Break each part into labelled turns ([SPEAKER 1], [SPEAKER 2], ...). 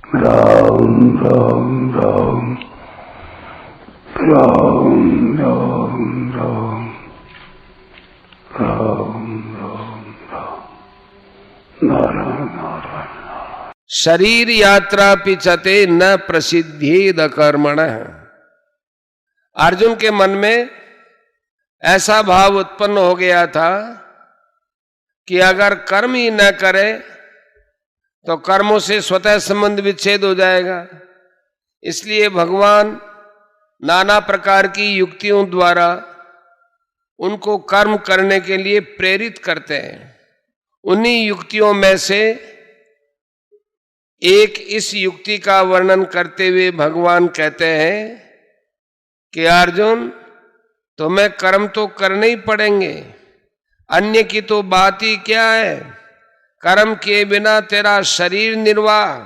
[SPEAKER 1] राम राम राम राम राम राम राम राम राम नारायण नारायण।
[SPEAKER 2] शरीर यात्रा पिचते न प्रसिद्धेद कर्मण। अर्जुन के मन में ऐसा भाव उत्पन्न हो गया था कि अगर कर्म ही न करे तो कर्मों से स्वतः संबंध विच्छेद हो जाएगा। इसलिए भगवान नाना प्रकार की युक्तियों द्वारा उनको कर्म करने के लिए प्रेरित करते हैं। उन्हीं युक्तियों में से एक इस युक्ति का वर्णन करते हुए भगवान कहते हैं कि अर्जुन, तुम्हें कर्म तो करने ही पड़ेंगे, अन्य की तो बात ही क्या है। कर्म किए बिना तेरा शरीर निर्वाह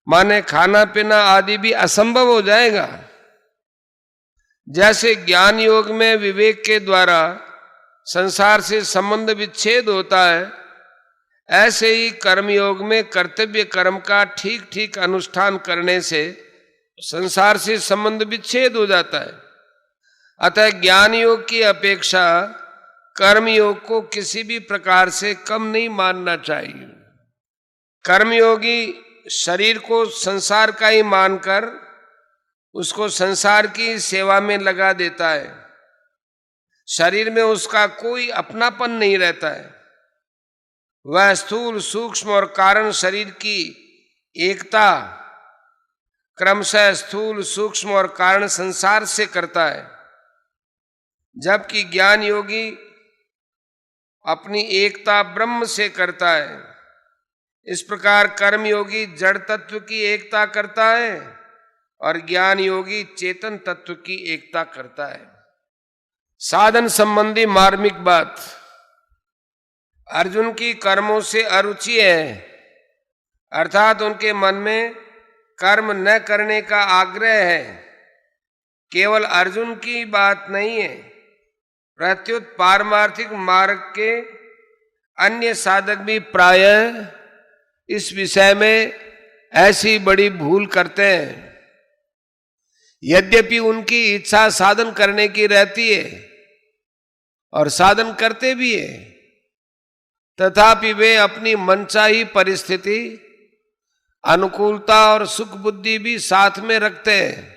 [SPEAKER 2] माने खाना पीना आदि भी असंभव हो जाएगा। जैसे ज्ञान योग में विवेक के द्वारा संसार से संबंध विच्छेद होता है, ऐसे ही कर्म योग में कर्तव्य कर्म का ठीक ठीक अनुष्ठान करने से संसार से संबंध विच्छेद हो जाता है। अतः ज्ञान योग की अपेक्षा कर्म योग को किसी भी प्रकार से कम नहीं मानना चाहिए। कर्मयोगी शरीर को संसार का ही मानकर उसको संसार की सेवा में लगा देता है। शरीर में उसका कोई अपनापन नहीं रहता है। वह स्थूल सूक्ष्म और कारण शरीर की एकता क्रमशः स्थूल सूक्ष्म और कारण संसार से करता है, जबकि ज्ञान योगी अपनी एकता ब्रह्म से करता है। इस प्रकार कर्म योगी जड़ तत्व की एकता करता है और ज्ञान योगी चेतन तत्व की एकता करता है। साधन संबंधी मार्मिक बात, अर्जुन की कर्मों से अरुचि है, अर्थात उनके मन में कर्म न करने का आग्रह है। केवल अर्जुन की बात नहीं है, प्रत्युत पारमार्थिक मार्ग के अन्य साधक भी प्रायः इस विषय में ऐसी बड़ी भूल करते हैं। यद्यपि उनकी इच्छा साधन करने की रहती है और साधन करते भी है, तथापि वे अपनी मनचाही परिस्थिति, अनुकूलता और सुख बुद्धि भी साथ में रखते हैं,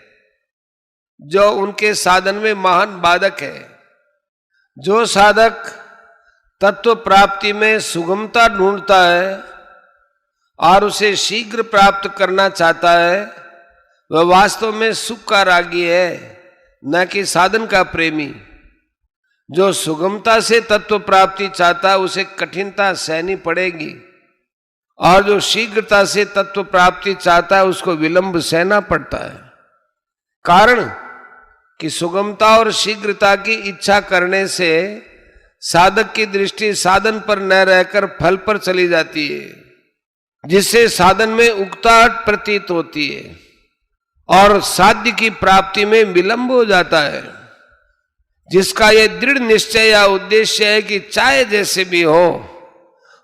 [SPEAKER 2] जो उनके साधन में महान बाधक है। जो साधक तत्व प्राप्ति में सुगमता ढूंढता है और उसे शीघ्र प्राप्त करना चाहता है, वह वास्तव में सुख का रागी है, न कि साधन का प्रेमी। जो सुगमता से तत्व प्राप्ति चाहता है उसे कठिनता सहनी पड़ेगी, और जो शीघ्रता से तत्व प्राप्ति चाहता है उसको विलंब सहना पड़ता है। कारण कि सुगमता और शीघ्रता की इच्छा करने से साधक की दृष्टि साधन पर न रहकर फल पर चली जाती है, जिससे साधन में उकताहट प्रतीत होती है और साध्य की प्राप्ति में विलंब हो जाता है। जिसका यह दृढ़ निश्चय या उद्देश्य है कि चाहे जैसे भी हो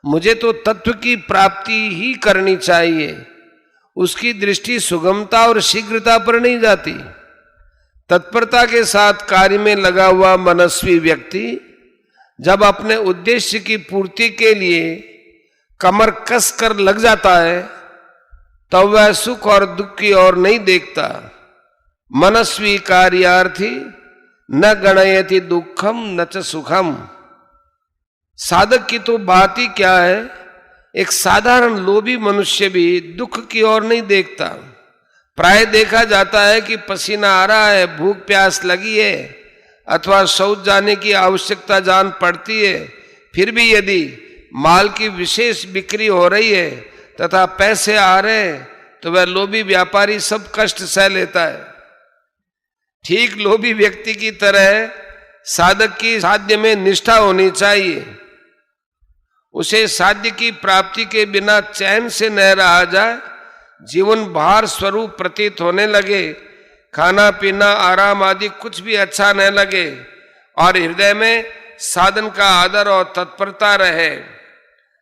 [SPEAKER 2] मुझे तो तत्व की प्राप्ति ही करनी चाहिए, उसकी दृष्टि सुगमता और शीघ्रता पर नहीं जाती। तत्परता के साथ कार्य में लगा हुआ मनस्वी व्यक्ति जब अपने उद्देश्य की पूर्ति के लिए कमर कस कर लग जाता है, तब वह सुख और दुख की ओर नहीं देखता। मनस्वी कार्यार्थी न गणयति दुखम न च सुखम। साधक की तो बात ही क्या है, एक साधारण लोभी मनुष्य भी दुख की ओर नहीं देखता। प्राय देखा जाता है कि पसीना आ रहा है, भूख प्यास लगी है अथवा शौच जाने की आवश्यकता जान पड़ती है, फिर भी यदि माल की विशेष बिक्री हो रही है तथा पैसे आ रहे हैं तो वह लोभी व्यापारी सब कष्ट सह लेता है। ठीक लोभी व्यक्ति की तरह साधक की साध्य में निष्ठा होनी चाहिए। उसे साध्य की प्राप्ति के बिना चैन से न रहा जाए, जीवन भार स्वरूप प्रतीत होने लगे, खाना पीना आराम आदि कुछ भी अच्छा न लगे और हृदय में साधन का आदर और तत्परता रहे।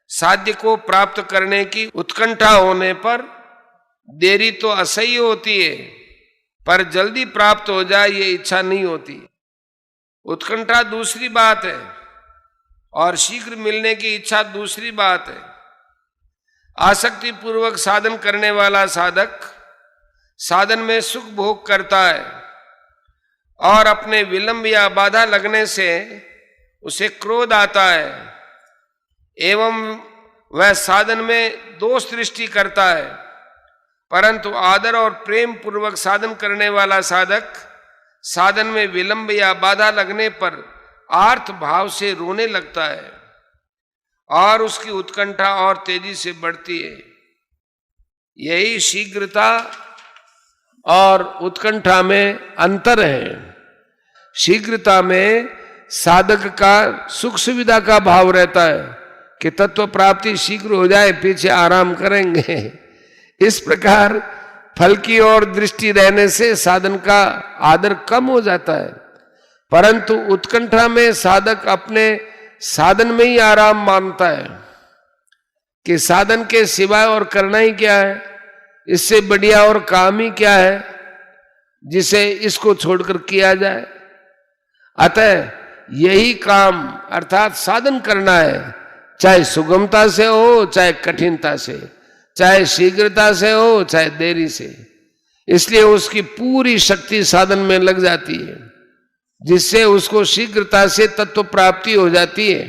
[SPEAKER 2] साध्य को प्राप्त करने की उत्कंठा होने पर देरी तो असह्य होती है, पर जल्दी प्राप्त हो जाए ये इच्छा नहीं होती। उत्कंठा दूसरी बात है और शीघ्र मिलने की इच्छा दूसरी बात है। आसक्ति पूर्वक साधन करने वाला साधक साधन में सुख भोग करता है और अपने विलंब या बाधा लगने से उसे क्रोध आता है एवं वह साधन में दोष दृष्टि करता है। परंतु आदर और प्रेम पूर्वक साधन करने वाला साधक साधन में विलंब या बाधा लगने पर आर्त भाव से रोने लगता है और उसकी उत्कंठा और तेजी से बढ़ती है। यही शीघ्रता और उत्कंठा में अंतर है। शीघ्रता में साधक का सुख सुविधा का भाव रहता है कि तत्व प्राप्ति शीघ्र हो जाए, पीछे आराम करेंगे। इस प्रकार फल की ओर दृष्टि रहने से साधन का आदर कम हो जाता है। परंतु उत्कंठा में साधक अपने साधन में ही आराम मानता है कि साधन के सिवाय और करना ही क्या है, इससे बढ़िया और काम ही क्या है जिसे इसको छोड़कर किया जाए। अतः यही काम अर्थात साधन करना है, चाहे सुगमता से हो चाहे कठिनता से, चाहे शीघ्रता से हो चाहे देरी से। इसलिए उसकी पूरी शक्ति साधन में लग जाती है, जिससे उसको शीघ्रता से तत्व प्राप्ति हो जाती है।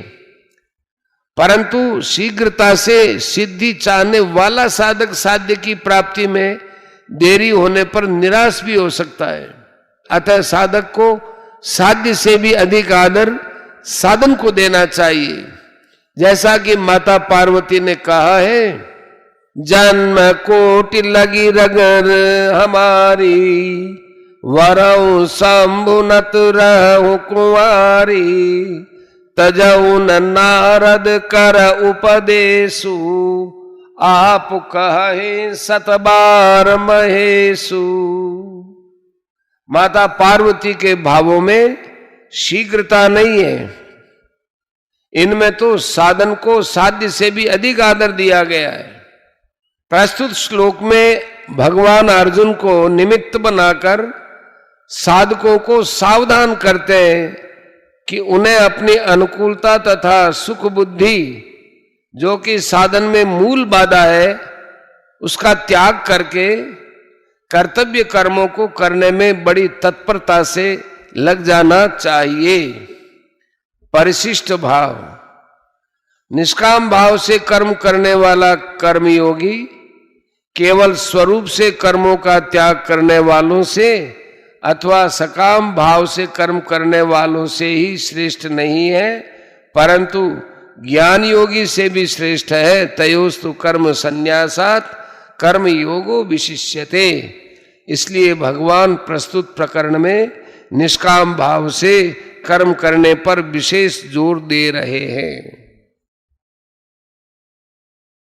[SPEAKER 2] परंतु शीघ्रता से सिद्धि चाहने वाला साधक साध्य की प्राप्ति में देरी होने पर निराश भी हो सकता है। अतः साधक को साध्य से भी अधिक आदर साधन को देना चाहिए। जैसा कि माता पार्वती ने कहा है, जन्म कोटि लगी रगर हमारी, वरऊ शंभु नत रहु कुंवारी, तजऊ नारद कर उपदेशु, आप कहे सतबार महेशु। माता पार्वती के भावों में शीघ्रता नहीं है, इनमें तो साधन को साध्य से भी अधिक आदर दिया गया है। प्रस्तुत श्लोक में भगवान अर्जुन को निमित्त बनाकर साधकों को सावधान करते हैं कि उन्हें अपनी अनुकूलता तथा सुख बुद्धि, जो कि साधन में मूल बाधा है, उसका त्याग करके कर्तव्य कर्मों को करने में बड़ी तत्परता से लग जाना चाहिए। परिशिष्ट भाव, निष्काम भाव से कर्म करने वाला कर्मयोगी केवल स्वरूप से कर्मों का त्याग करने वालों से अथवा सकाम भाव से कर्म करने वालों से ही श्रेष्ठ नहीं है, परंतु ज्ञान योगी से भी श्रेष्ठ है। तयोस्तु कर्म संन्यासात् कर्म योगो विशिष्यते। इसलिए भगवान प्रस्तुत प्रकरण में निष्काम भाव से कर्म करने पर विशेष जोर दे रहे हैं।